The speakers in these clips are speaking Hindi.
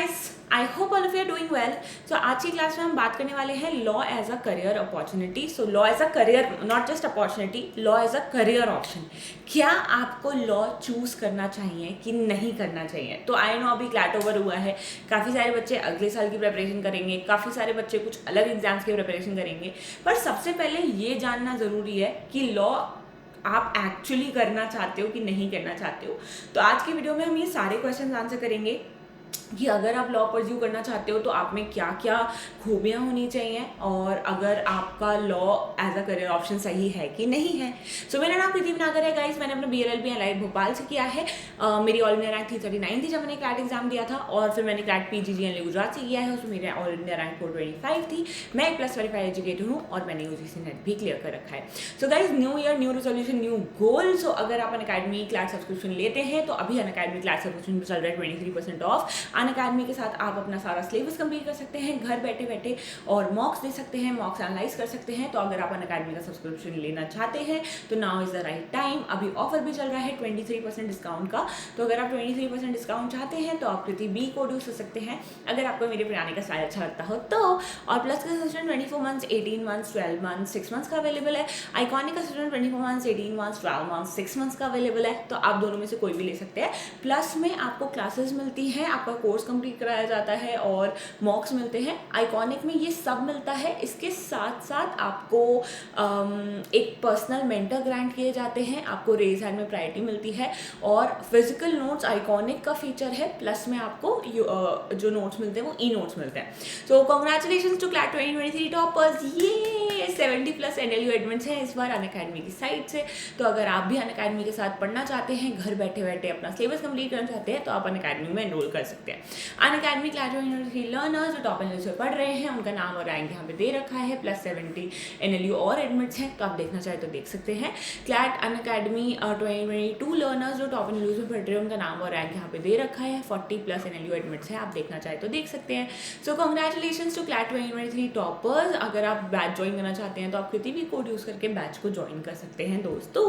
guys, I hope all of you are doing well. So आज की क्लास में हम बात करने वाले हैं law as a career opportunity. So law as a career, not just opportunity, law as a career option. क्या आपको लॉ चूज करना चाहिए कि नहीं करना चाहिए? तो आई नो अभी क्लैट ओवर हुआ है, काफ़ी सारे बच्चे अगले साल की प्रिपरेशन करेंगे, काफ़ी सारे बच्चे कुछ अलग एग्जाम्स की प्रिपरेशन करेंगे. पर सबसे पहले ये जानना ज़रूरी है कि लॉ आप एक्चुअली करना चाहते हो कि नहीं करना चाहते हो. तो आज की वीडियो में हम ये सारे क्वेश्चन आंसर करेंगे कि अगर आप लॉ परस्यू करना चाहते हो तो आप में क्या क्या खूबियाँ होनी चाहिए और अगर आपका law as a career option सही है कि नहीं है. सो मेरा नाम प्रीति नागर है गाइस. मैंने अपना BLLB एलाइड भोपाल से किया है. मेरी ऑल इंडिया रैंक 339 थी जब मैंने क्लैट एग्जाम दिया था, और फिर मैंने क्लैट PGGNL गुजरात से किया है, उसमें मेरा ऑल इंडिया रैंक 425 थी. मैं एक प्लस वेरीफाइड एजुकेटर हूँ और मैंने UGC नेट भी क्लियर कर रखा है. So guys, new year new resolution new goal. So अगर आप अनअकैडमी क्लैट सब्सक्रिप्शन लेते हैं तो अभी अनअकैडमी क्लैट सब्सक्रिप्शन चल रहा है 23% ऑफ. अनअकैडमी के साथ आप अपना सारा सिलेबस कंप्लीट कर सकते हैं घर बैठे बैठे, और मॉक्स दे सकते हैं, मॉक्स एनालाइज कर सकते हैं. तो अगर आप अनअकैडमी का सब्सक्रिप्शन लेना चाहते हैं तो now is the right time. अभी ऑफर भी चल रहा है 23% डिस्काउंट का. तो अगर आप 23% डिस्काउंट चाहते हैं तो आप कृति B कोड यूज कर सकते हैं अगर आपको मेरे पढ़ाने का स्टाइल अच्छा लगता हो तो. और प्लस का subscription 24 months, 18 months, 12 months, 6 months का अवेलेबल है. आइकॉनिक का subscription 24 months, 18 months, 12 months, 6 months का अवेलेबल है. तो आप दोनों में से कोई भी ले सकते हैं. प्लस में आपको क्लासेस मिलती हैं, आपका कोर्स कंप्लीट कराया जाता है और मॉक्स मिलते हैं. आइकॉनिक में ये सब मिलता है. इसके साथ साथ आपको एक पर्सनल मेंटर ग्रांट किए जाते हैं, आपको रेज हैंड में प्रायोरिटी मिलती है, और फिजिकल नोट्स आइकॉनिक का फीचर है. प्लस में आपको जो नोट्स मिलते हैं वो नोट्स मिलते हैं. So congratulation to CLAT 2023 toppers. ये 70+ NLU एडमिट्स हैं इस बार अनअकैडमी की साइड से. तो अगर आप भी अनअकैडमी के साथ पढ़ना चाहते हैं, घर बैठे बैठे अपना सिलेबस कंप्लीट करना चाहते हैं, तो आप अनअकैडमी में एनरोल कर सकते हैं. अनअकैडमी क्लैट 2023 लर्नर्स जो टॉप एनएलयू से पढ़ रहे हैं उनका नाम और रैंक यहाँ पे दे रखा है. प्लस 70 NLU और एडमिट्स हैं, तो आप देखना चाहे तो देख सकते हैं. क्लैट अनअकैडमी 2022 लर्नर्स जो टॉप एनएलयू से पढ़ रहे हैं उनका नाम और रैंक यहाँ पे दे रखा है. 40+ NLU एडमिट्स हैं, आप देखना चाहे तो देख सकते हैं. So congratulation to CLAT 2023 toppers. अगर आप बैच ज्वाइन करना चाहते हैं तो आप किसी भी कोड यूज करके बैच को ज्वाइन कर सकते हैं दोस्तों.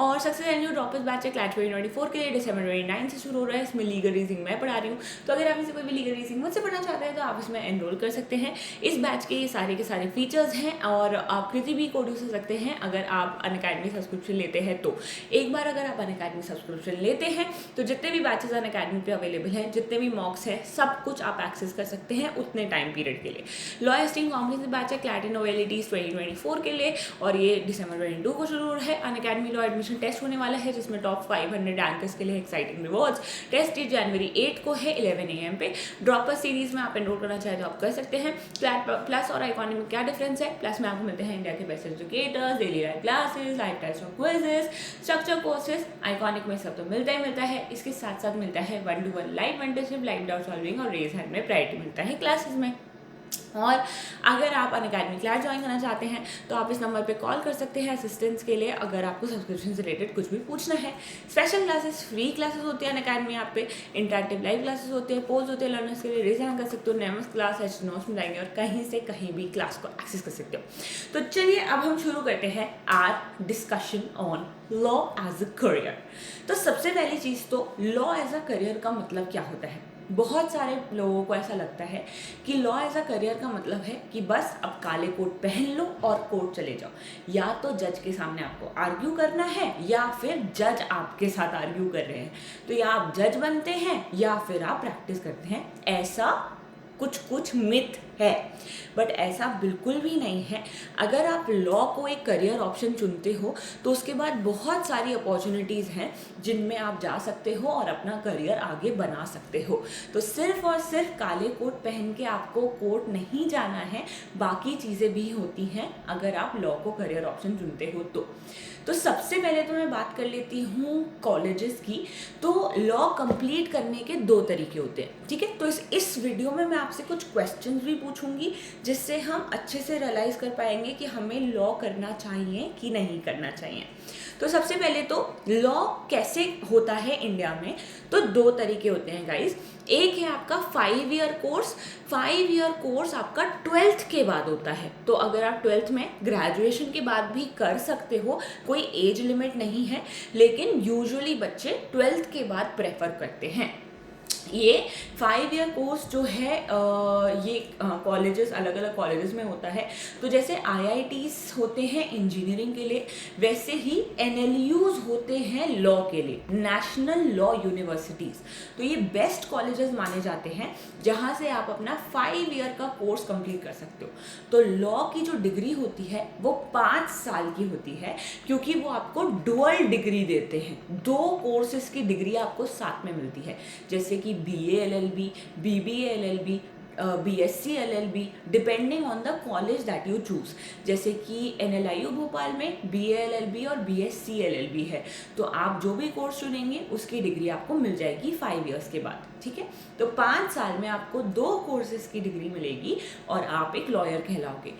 और सक्सेस NLU ड्रॉपर्स बैच है क्लैट 2024 के लिए डिसंबर 29 से शुरू हो रहा है. इसमें लीगल रीजनिंग मैं पढ़ा रही हूँ, तो अगर आप इसे कोई भी लीगल रीजनिंग मुझसे पढ़ना चाहते हैं तो आप इसमें एनरोल कर सकते हैं. इस बैच के सारे के सारे फीचर्स हैं, और आप किसी भी कोड यूज कर सकते हैं अगर आप अनअकैडमी सब्सक्रिप्शन लेते हैं तो. एक बार अगर आप अनअकैडमी सब्सक्रिप्शन लेते हैं तो जितने भी बैचेस अनअकैडमी पे अवेलेबल हैं, जितने भी मॉक्स हैं, सब कुछ आप एक्सेस कर सकते हैं उतने टाइम पीरियड के लिए. लॉ एस्टिंग कॉम्प्रिहेंसिव बैच है क्लैट नोवेलिटीज 2024 के लिए, और ये डिसंबर 22 को शुरू हो रहा है. अनअकैडमी लॉ एडमिशन टेस्ट होने वाला है जिसमें टॉप 500 रैंकर्स के लिए एक्साइटिंग रिवॉर्ड्स. टेस्ट डेट जनवरी 8 को है 11 AM पे. ड्रॉपर सीरीज में आप एनरोल करना चाहे तो आप कर सकते हैं. प्लस और आइकॉनिक में क्या डिफरेंस है? प्लस में आपको मिलते हैं इंडिया के best educators, daily live classes, live test और क्विजेस, स्ट्रक्चर कोर्सेज. आइकॉनिक में सब तो मिलता ही मिलता है. इसके साथ साथ मिलता है 1-to-1 live mentorship, live doubt solving, और रेज हैंड में प्रायोरिटी मिलता है क्लासेस में. और अगर आप अनअकैडमी क्लास ज्वाइन करना चाहते हैं तो आप इस नंबर पे कॉल कर सकते हैं असिस्टेंस के लिए अगर आपको सब्सक्रिप्शन से रिलेटेड कुछ भी पूछना है. स्पेशल क्लासेस, फ्री क्लासेस होती है अनअकैडमी यहाँ पे, इंटरैक्टिव लाइव क्लासेस होते हैं, पोज होते हैं लर्नर्स के लिए, रेज कर सकते हो, नेमस क्लास एच नोट्स में जाएंगे और कहीं से कहीं भी क्लास को एक्सेस कर सकते हो. तो चलिए अब हम शुरू करते हैं our discussion on law as a career. तो सबसे पहली चीज़ तो लॉ एज अ करियर का मतलब क्या होता है? बहुत सारे लोगों को ऐसा लगता है कि लॉ एज अ करियर का मतलब है कि बस अब काले कोट पहन लो और कोर्ट चले जाओ. या तो जज के सामने आपको आर्ग्यू करना है या फिर जज आपके साथ आर्ग्यू कर रहे हैं, तो या आप जज बनते हैं या फिर आप प्रैक्टिस करते हैं. ऐसा कुछ मिथ है, बट ऐसा बिल्कुल भी नहीं है. अगर आप लॉ को एक करियर ऑप्शन चुनते हो तो उसके बाद बहुत सारी अपॉर्चुनिटीज़ हैं जिनमें आप जा सकते हो और अपना करियर आगे बना सकते हो. तो सिर्फ और सिर्फ काले कोट पहन के आपको कोर्ट नहीं जाना है, बाकी चीज़ें भी होती हैं अगर आप लॉ को करियर ऑप्शन चुनते हो तो सबसे पहले तो मैं बात कर लेती हूँ कॉलेजेस की. तो लॉ कंप्लीट करने के 2 तरीके होते हैं, ठीक है. तो इस वीडियो में मैं आपसे कुछ क्वेश्चंस भी पूछूंगी जिससे हम अच्छे से रियलाइज कर पाएंगे कि हमें लॉ करना चाहिए कि नहीं करना चाहिए. तो सबसे पहले तो लॉ कैसे होता है इंडिया में, तो 2 तरीके होते हैं गाइज. एक है आपका 5 ईयर कोर्स. 5 ईयर कोर्स आपका 12th के बाद होता है. तो अगर आप 12th में ग्रेजुएशन के बाद भी कर सकते हो, कोई एज लिमिट नहीं है, लेकिन यूजुअली बच्चे 12th के बाद प्रेफर करते हैं. ये 5 ईयर कोर्स जो है ये कॉलेजेस, अलग अलग कॉलेजेस में होता है। तो जैसे IITs होते हैं इंजीनियरिंग के लिए, वैसे ही NLUs होते हैं लॉ के लिए, नेशनल लॉ यूनिवर्सिटीज़। तो ये बेस्ट कॉलेजेस माने जाते हैं जहाँ से आप अपना 5 ईयर का कोर्स कंप्लीट कर सकते हो। तो लॉ की जो डिग्री होती है वो 5 साल की होती है, क्योंकि वो आपको डुअल डिग्री देते हैं, 2 कोर्सेज की डिग्री आपको साथ में मिलती है, जैसे कि BA LLB, BBA LLB, BSc LLB, depending on the college that you choose. जैसे कि NLIU भोपाल में BA LLB और BSc LLB है, तो आप जो भी कोर्स चुनेंगे उसकी डिग्री आपको मिल जाएगी 5 ईयर्स के बाद, ठीक है। तो 5 साल में आपको 2 कोर्सेज की डिग्री मिलेगी और आप एक लॉयर कहलाओगे।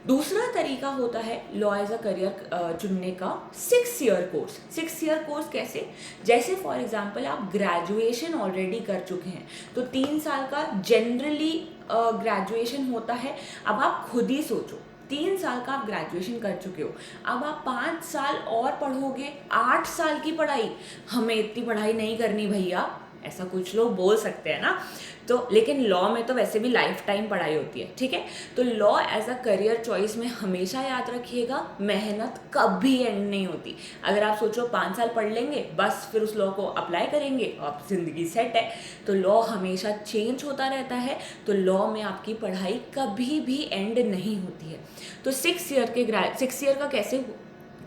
दूसरा तरीका होता है लॉ एज अ करियर चुनने का, 6 ईयर कोर्स। 6 ईयर कोर्स कैसे? जैसे फॉर एग्जांपल आप ग्रेजुएशन ऑलरेडी कर चुके हैं, तो 3 साल का जनरली ग्रेजुएशन होता है। अब आप खुद ही सोचो, 3 साल का आप ग्रेजुएशन कर चुके हो, अब आप 5 साल और पढ़ोगे, 8 साल की पढ़ाई। हमें इतनी पढ़ाई नहीं करनी भैया, ऐसा कुछ लोग बोल सकते हैं ना। तो लेकिन लॉ में तो वैसे भी लाइफ टाइम पढ़ाई होती है, ठीक है। तो law as a career choice में हमेशा याद रखिएगा, मेहनत कभी एंड नहीं होती। अगर आप सोचो 5 साल पढ़ लेंगे बस फिर उस लॉ को अप्लाई करेंगे और ज़िंदगी सेट है, तो लॉ हमेशा चेंज होता रहता है। तो लॉ में आपकी पढ़ाई कभी भी एंड नहीं होती है। तो 6 ईयर का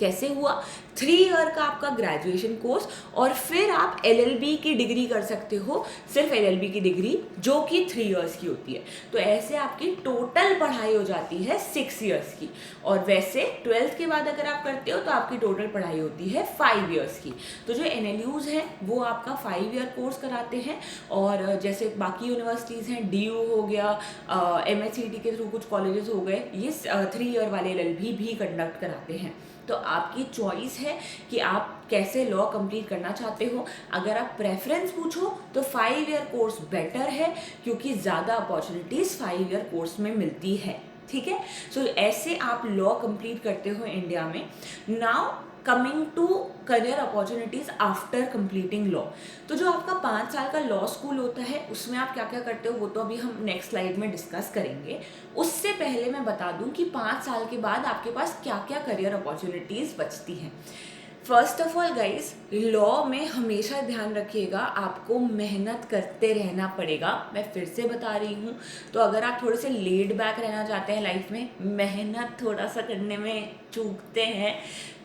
कैसे हुआ? 3 ईयर का आपका ग्रेजुएशन कोर्स, और फिर आप LLB की डिग्री कर सकते हो, सिर्फ LLB की डिग्री, जो कि 3 ईयर्स की होती है। तो ऐसे आपकी टोटल पढ़ाई हो जाती है 6 ईयर्स की। और वैसे 12th के बाद अगर आप करते हो तो आपकी टोटल पढ़ाई होती है 5 ईयर्स की। तो जो NLUs हैं वो आपका 5 ईयर कोर्स कराते हैं, और जैसे बाकी यूनिवर्सिटीज़ हैं, DU हो गया, MHCT के थ्रू कुछ कॉलेजेस हो गए, ये 3 ईयर वाले LLB भी कंडक्ट कराते हैं। तो आपकी चॉइस है कि आप कैसे लॉ कंप्लीट करना चाहते हो। अगर आप प्रेफरेंस पूछो तो 5 ईयर कोर्स बेटर है, क्योंकि ज़्यादा अपॉर्चुनिटीज़ 5 ईयर कोर्स में मिलती है, ठीक है। सो ऐसे आप लॉ कंप्लीट करते हो इंडिया में। Now coming to career opportunities after completing law. तो जो आपका 5 साल का लॉ स्कूल होता है उसमें आप क्या क्या करते हो वो तो अभी हम नेक्स्ट स्लाइड में डिस्कस करेंगे। उससे पहले मैं बता दूं कि 5 साल के बाद आपके पास क्या क्या करियर अपॉर्चुनिटीज़ बचती हैं। First of all guys, law में हमेशा ध्यान रखिएगा, आपको मेहनत करते रहना पड़ेगा। मैं फिर से बता रही हूँ, तो अगर आप थोड़े से लेड बैक रहना चाहते हैं लाइफ में, मेहनत थोड़ा सा करने में चूकते हैं,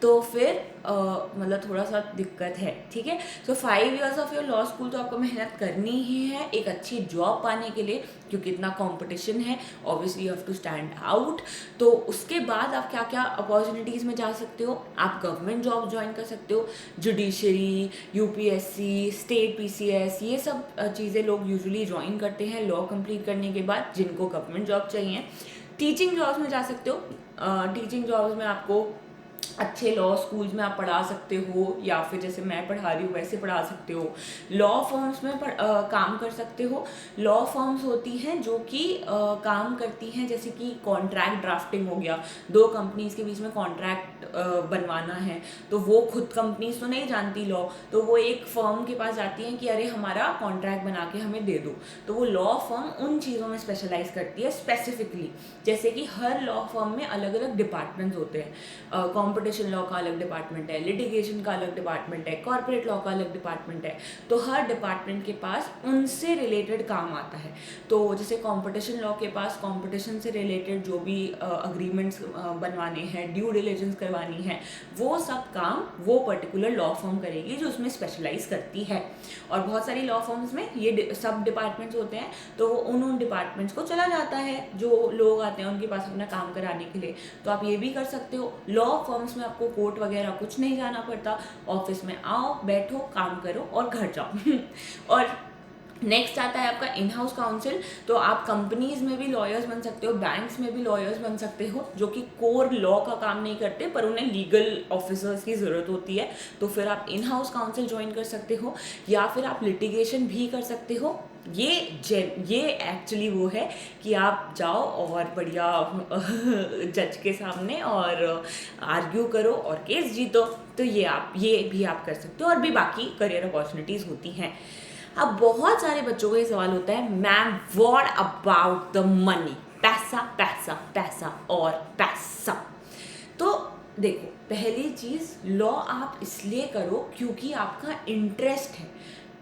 तो फिर मतलब थोड़ा सा दिक्कत है, ठीक है। सो 5 years of your law school तो आपको मेहनत करनी ही है एक अच्छी जॉब पाने के लिए, क्योंकि इतना कंपटीशन है, obviously you have to stand out. तो उसके बाद आप क्या क्या अपॉर्चुनिटीज़ में जा सकते हो? आप गवर्नमेंट जॉब ज्वाइन कर सकते हो, जुडिशरी, UPSC, स्टेट PCS, ये सब चीज़ें लोग यूजुअली ज्वाइन करते हैं लॉ कंप्लीट करने के बाद, जिनको गवर्नमेंट जॉब चाहिए। टीचिंग जॉब्स में जा सकते हो। टीचिंग जॉब्स में आपको अच्छे लॉ स्कूल्स में आप पढ़ा सकते हो, या फिर जैसे मैं पढ़ा रही हूँ वैसे पढ़ा सकते हो। लॉ फर्म्स में काम कर सकते हो। लॉ फर्म्स होती हैं जो कि काम करती हैं, जैसे कि कॉन्ट्रैक्ट ड्राफ्टिंग हो गया, 2 कंपनीज के बीच में कॉन्ट्रैक्ट बनवाना है, तो वो खुद कंपनीज तो नहीं जानती लॉ, तो वो एक फर्म के पास जाती हैं कि अरे हमारा कॉन्ट्रैक्ट बना के हमें दे दो। तो वो लॉ फर्म उन चीज़ों में स्पेशलाइज करती है स्पेसिफिकली। जैसे कि हर लॉ फर्म में अलग अलग डिपार्टमेंट्स होते हैं। कॉम्पिटिशन लॉ का अलग डिपार्टमेंट है, लिटिगेशन का अलग डिपार्टमेंट है, कॉर्पोरेट लॉ का अलग डिपार्टमेंट है। तो हर डिपार्टमेंट के पास उनसे रिलेटेड काम आता है। तो जैसे कॉम्पिटिशन लॉ के पास कॉम्पिटिशन से रिलेटेड जो भी अग्रीमेंट्स बनवाने हैं, ड्यू डिलिजेंस करवानी है, वो सब काम वो पर्टिकुलर लॉ फर्म करेगी जो उसमें स्पेशलाइज करती है। और बहुत सारी लॉ फर्म्स में ये सब डिपार्टमेंट्स होते हैं, तो वो उन डिपार्टमेंट्स को चला जाता है जो लोग आते हैं उनके पास अपना काम कराने के लिए। तो आप ये भी कर सकते हो। लॉ फर्म्स में आपको कोर्ट वगैरह कुछ नहीं जाना पड़ता, ऑफिस में आओ, बैठो, काम करो और घर जाओ। और नेक्स्ट आता है आपका इन हाउस काउंसिल। तो आप कंपनीज में भी लॉयर्स बन सकते हो, बैंक्स में भी लॉयर्स बन सकते हो, जो कि कोर लॉ का काम नहीं करते पर उन्हें लीगल ऑफिसर्स की ज़रूरत होती है। तो फिर आप इन हाउस काउंसिल ज्वाइन कर सकते हो, या फिर आप लिटिगेशन भी कर सकते हो। ये एक्चुअली वो है कि आप जाओ और बढ़िया जज के सामने और आर्ग्यू करो और केस जीतो। तो ये भी आप कर सकते हो, और भी बाकी करियर अपॉर्चुनिटीज़ होती हैं। अब बहुत सारे बच्चों को ये सवाल होता है, ma'am what about the money, पैसा पैसा पैसा और पैसा। तो देखो, पहली चीज़, लॉ आप इसलिए करो क्योंकि आपका इंटरेस्ट है।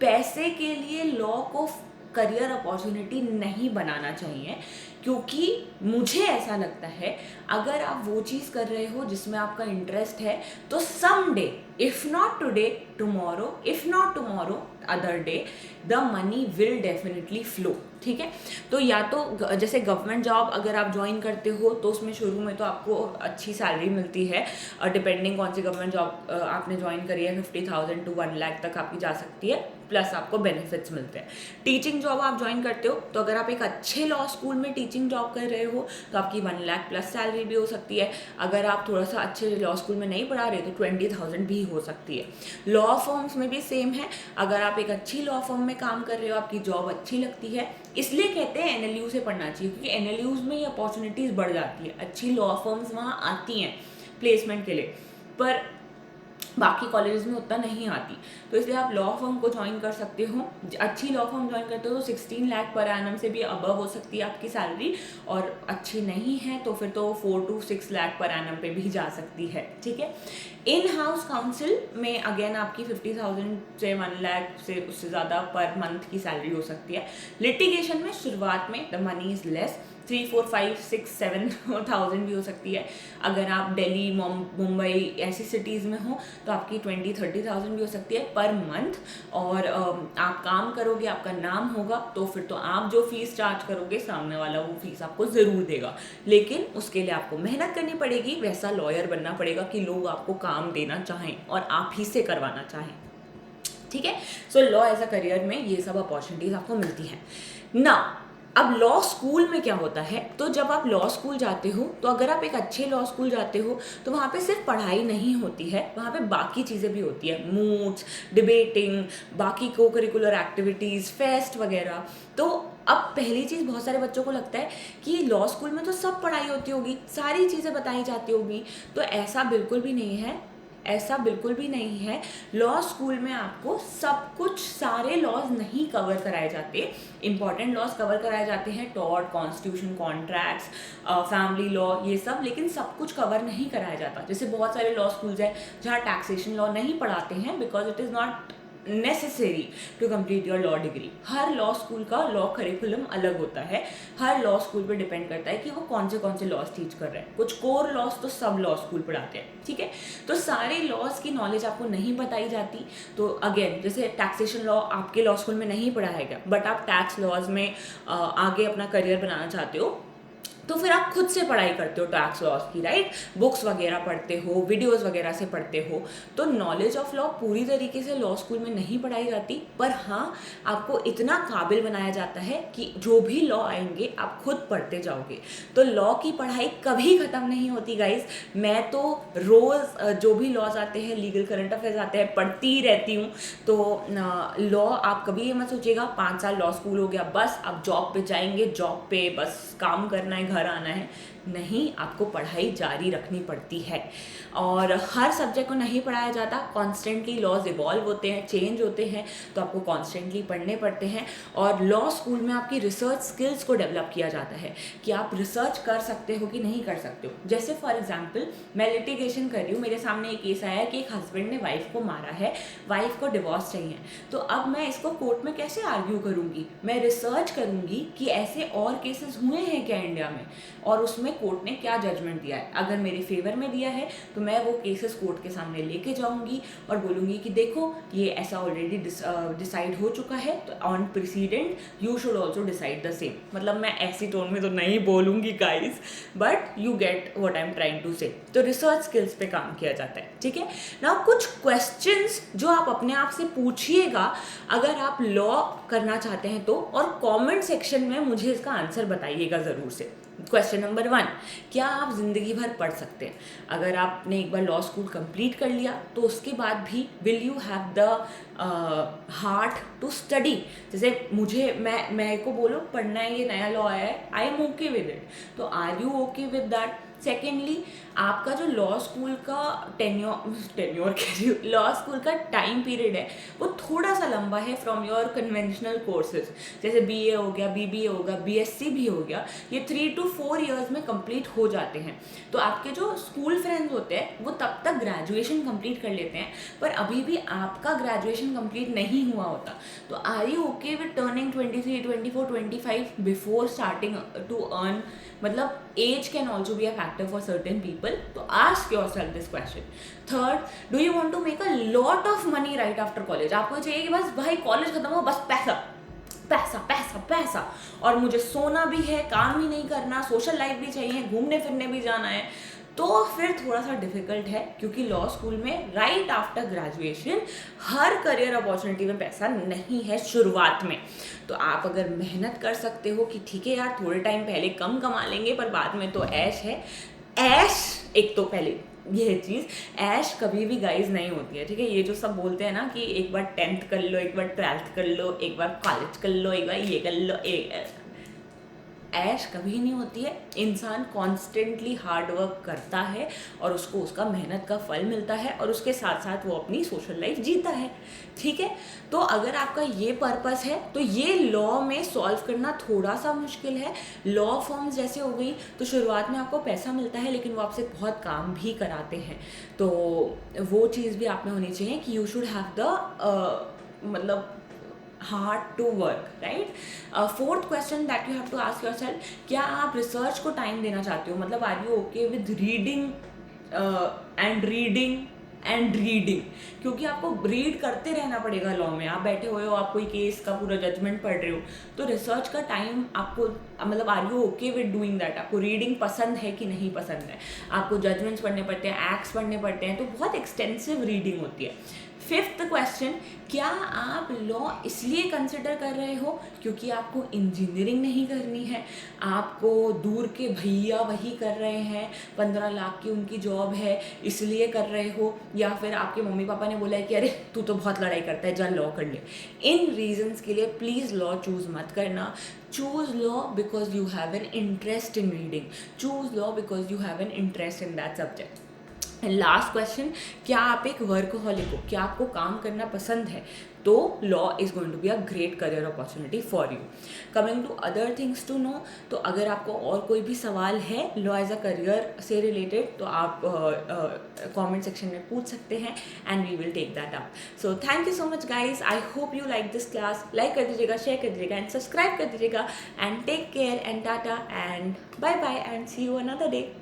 पैसे के लिए लॉ को करियर अपॉर्चुनिटी नहीं बनाना चाहिए, क्योंकि मुझे ऐसा लगता है अगर आप वो चीज़ कर रहे हो जिसमें आपका इंटरेस्ट है, तो some day, if not today, tomorrow, if not tomorrow, other day, the money will definitely flow. ठीक है, तो या तो जैसे गवर्नमेंट जॉब अगर आप ज्वाइन करते हो तो उसमें शुरू में तो आपको अच्छी सैलरी मिलती है, डिपेंडिंग कौन सी गवर्नमेंट जॉब आपने ज्वाइन करी है, 50,000 to 1 लाख तक आपकी जा सकती है, प्लस आपको बेनिफिट्स मिलते हैं। टीचिंग जॉब आप ज्वाइन करते हो तो अगर आप एक अच्छे लॉ स्कूल में टीचिंग जॉब कर रहे हो तो आपकी 1 लाख प्लस सैलरी भी हो सकती है। अगर आप थोड़ा सा अच्छे लॉ स्कूल में नहीं पढ़ा रहे तो 20,000 भी हो सकती है। लॉ फर्म्स में भी सेम है, अगर आप एक अच्छी लॉ फर्म में काम कर रहे हो, आपकी जॉब अच्छी लगती है, इसलिए कहते हैं NLU से पढ़ना चाहिए, क्योंकि NLUs में ये अपॉर्चुनिटीज़ बढ़ जाती है, अच्छी लॉ फर्म्स वहाँ आती हैं प्लेसमेंट के लिए, पर बाकी कॉलेजेस में उतना नहीं आती। तो इसलिए आप लॉ फर्म को ज्वाइन कर सकते हो। अच्छी लॉ फर्म ज्वाइन करते हो तो 16 लाख पर एनम से भी अबव हो सकती है आपकी सैलरी, और अच्छी नहीं है तो फिर तो 4 to 6 लाख पर एनम पे भी जा सकती है। ठीक है, इन हाउस काउंसिल में अगेन आपकी 50,000 से 1 लाख से उससे ज़्यादा पर मंथ की सैलरी हो सकती है। लिटिगेशन में शुरुआत में द मनी इज़ लेस, 3, 4, 5, 6, 7,000 भी हो सकती है। अगर आप दिल्ली, मुंबई ऐसी सिटीज़ में हो तो आपकी 20-30,000 भी हो सकती है पर मंथ। और आप काम करोगे, आपका नाम होगा, तो फिर तो आप जो फीस चार्ज करोगे सामने वाला वो फीस आपको ज़रूर देगा, लेकिन उसके लिए आपको मेहनत करनी पड़ेगी, वैसा लॉयर बनना पड़ेगा कि लोग आपको काम देना चाहें और आप ही से करवाना चाहें। ठीक है, so law as a career में ये सब अपॉर्चुनिटीज़ आपको मिलती हैं ना। अब लॉ स्कूल में क्या होता है, तो जब आप लॉ स्कूल जाते हो तो अगर आप एक अच्छे लॉ स्कूल जाते हो तो वहाँ पे सिर्फ पढ़ाई नहीं होती है, वहाँ पे बाकी चीज़ें भी होती है, मूड्स, डिबेटिंग, बाकी को करिकुलर एक्टिविटीज़, फेस्ट वगैरह। तो अब पहली चीज़, बहुत सारे बच्चों को लगता है कि लॉ स्कूल में तो सब पढ़ाई होती होगी, सारी चीज़ें बताई जाती होगी, तो ऐसा बिल्कुल भी नहीं है, ऐसा बिल्कुल भी नहीं है। लॉ स्कूल में आपको सब कुछ, सारे लॉज नहीं कवर कराए जाते, इंपॉर्टेंट लॉज कवर कराए जाते हैं, tort, constitution, contracts, family law, ये सब, लेकिन सब कुछ कवर नहीं कराया जाता। जैसे बहुत सारे लॉ स्कूल्स हैं जहाँ टैक्सेशन लॉ नहीं पढ़ाते हैं because it is not necessary to complete your law degree. हर लॉ स्कूल का लॉ करिकुलम अलग होता है, हर लॉ स्कूल पे डिपेंड करता है कि वो कौन से लॉज टीच कर रहे हैं। कुछ कोर लॉज तो सब लॉ स्कूल पढ़ाते हैं, ठीक है, तो सारे लॉज की नॉलेज आपको नहीं बताई जाती। तो अगेन, जैसे टैक्सेशन लॉ आपके लॉ स्कूल में नहीं पढ़ाएगा, बट आप टैक्स लॉज में आगे अपना करियर बनाना चाहते हो तो फिर आप खुद से पढ़ाई करते हो टैक्स लॉज की, राइट, बुक्स वगैरह पढ़ते हो, वीडियोस वगैरह से पढ़ते हो। तो नॉलेज ऑफ लॉ पूरी तरीके से लॉ स्कूल में नहीं पढ़ाई जाती, पर हाँ आपको इतना काबिल बनाया जाता है कि जो भी लॉ आएंगे आप खुद पढ़ते जाओगे। तो लॉ की पढ़ाई कभी ख़त्म नहीं होती गाइज। मैं तो रोज़ जो भी लॉज आते हैं, लीगल करंट अफेयर्स आते हैं, पढ़ती ही रहती हूँ। तो लॉ आप कभी ये मत सोचिएगा 5 साल लॉ स्कूल हो गया बस आप जॉब पे जाएंगे, जॉब पे बस काम करना है, घर आना है, नहीं, आपको पढ़ाई जारी रखनी पड़ती है। और हर सब्जेक्ट को नहीं पढ़ाया जाता, कॉन्स्टेंटली लॉज इवॉल्व होते हैं, चेंज होते हैं, तो आपको कॉन्स्टेंटली पढ़ने पड़ते हैं। और लॉ स्कूल में आपकी रिसर्च स्किल्स को डेवलप किया जाता है कि आप रिसर्च कर सकते हो कि नहीं कर सकते हो। जैसे फॉर एग्जाम्पल, मैं लिटिगेशन कर रही हूँ, मेरे सामने एक केस आया है कि एक हस्बैंड ने वाइफ को मारा है, वाइफ को डिवोर्स चाहिए, तो अब मैं इसको कोर्ट में कैसे आर्ग्यू करूँगी? मैं रिसर्च करूँगी कि ऐसे और केसेस हुए हैं क्या इंडिया में, और उसमें कोर्ट ने क्या जजमेंट दिया है। अगर मेरे फेवर में दिया है तो मैं वो केसेस कोर्ट के सामने लेके जाऊंगी और बोलूंगी कि देखो ये ऐसा ऑलरेडी डिसाइड हो चुका है, तो on president you should also decide the same. मतलब मैं ऐसी टोन में तो नहीं बोलूंगी guys, but you get what I am trying to say. तो रिसर्च स्किल्स पे काम किया जाता है, ठीक है ना। कुछ क्वेश्चंस जो आप अपने आप से पूछिएगा अगर आप लॉ करना चाहते हैं तो, और कमेंट सेक्शन में मुझे इसका आंसर बताइएगा ज़रूर से। क्वेश्चन नंबर 1, क्या आप ज़िंदगी भर पढ़ सकते हैं? अगर आपने एक बार लॉ स्कूल कंप्लीट कर लिया तो उसके बाद भी will you have the heart to study? जैसे मैं को बोलो पढ़ना है, ये नया लॉ आया है, I am okay with it, तो are you okay with that? Secondly आपका जो लॉ स्कूल का टेन्योर कह रही हूँ, लॉ स्कूल का टाइम पीरियड है वो थोड़ा सा लंबा है फ्रॉम योर कन्वेंशनल कोर्सेज, जैसे बीए हो गया, बीबीए हो गया, बीएससी भी हो गया, ये 3 to 4 ईयर्स में कंप्लीट हो जाते हैं। तो आपके जो स्कूल फ्रेंड्स होते हैं वो तब तक ग्रेजुएशन कंप्लीट कर लेते हैं, पर अभी भी आपका ग्रेजुएशन कंप्लीट नहीं हुआ होता। तो are you okay with turning 23, 24, 25 before starting to earn? मतलब age can also be a factor for certain people, तो ask yourself this question. Third, do you want to make a lot of money right after college? आपको चाहिए कि बस भाई कॉलेज खत्म हो, बस पैसा पैसा पैसा पैसा, और मुझे सोना भी है, काम ही नहीं करना, सोशल लाइफ भी चाहिए, घूमने फिरने भी जाना है, तो फिर थोड़ा सा डिफिकल्ट है, क्योंकि लॉ स्कूल में right after graduation her career opportunity में पैसा नहीं है शुरुआत में। तो आप अगर मेहनत कर सकते हो कि ठीक है यार थोड़े टाइम पहले कम कमा लेंगे पर बाद में तो ऐश है, ऐश एक तो पहले ये चीज़, ऐश कभी भी गाइज नहीं होती है, ठीक है। ये जो सब बोलते हैं ना कि एक बार 10th कर लो, एक बार 12th कर लो, एक बार कॉलेज कर लो, एक बार ये कर लो, ऐश कभी नहीं होती है। इंसान कॉन्स्टेंटली हार्ड वर्क करता है और उसको उसका मेहनत का फल मिलता है, और उसके साथ साथ वो अपनी सोशल लाइफ जीता है, ठीक है। तो अगर आपका ये पर्पस है तो ये लॉ में सॉल्व करना थोड़ा सा मुश्किल है। लॉ फॉर्म्स जैसे हो गई तो शुरुआत में आपको पैसा मिलता है, लेकिन वो आपसे बहुत काम भी कराते हैं, तो वो चीज़ भी आप में होनी चाहिए कि यू शुड हैव द मतलब hard to work, right? Fourth question that you have to ask yourself, क्या आप रिसर्च को टाइम देना चाहते हो? मतलब are you okay with reading and reading and reading, क्योंकि आपको रीड करते रहना पड़ेगा लॉ में। आप बैठे हुए हो, आप कोई केस का पूरा जजमेंट पढ़ रहे हो, तो रिसर्च का टाइम आपको मतलब are you okay with doing that? आपको रीडिंग पसंद है कि नहीं पसंद है? आपको जजमेंट्स पढ़ने पड़ते हैं, एक्ट्स पढ़ने पड़ते हैं, तो बहुत एक्सटेंसिव रीडिंग होती है। फिफ्थ क्वेश्चन, क्या आप लॉ इसलिए कंसिडर कर रहे हो क्योंकि आपको इंजीनियरिंग नहीं करनी है, आपको दूर के भैया वही कर रहे हैं, 15 लाख की उनकी जॉब है इसलिए कर रहे हो, या फिर आपके मम्मी पापा ने बोला है कि अरे तू तो बहुत लड़ाई करता है, जा लॉ कर ले? इन रीजंस के लिए प्लीज़ लॉ चूज़ मत करना। Choose law because you have an interest in reading, choose law because you have an interest in that subject. And last question, क्या आप एक वर्कहॉलिक हो? क्या आपको काम करना पसंद है? तो law is going to be a great career opportunity for you. Coming to other things to know, तो अगर आपको और कोई भी सवाल है लॉ एज अ करियर से रिलेटेड तो आप कमेंट सेक्शन में पूछ सकते हैं and we will take that up. So thank you so much guys, I hope you like this class. Like कर दीजिएगा, शेयर कर दीजिएगा एंड सब्सक्राइब कर दीजिएगा, and take care and tata and bye bye and see you another day.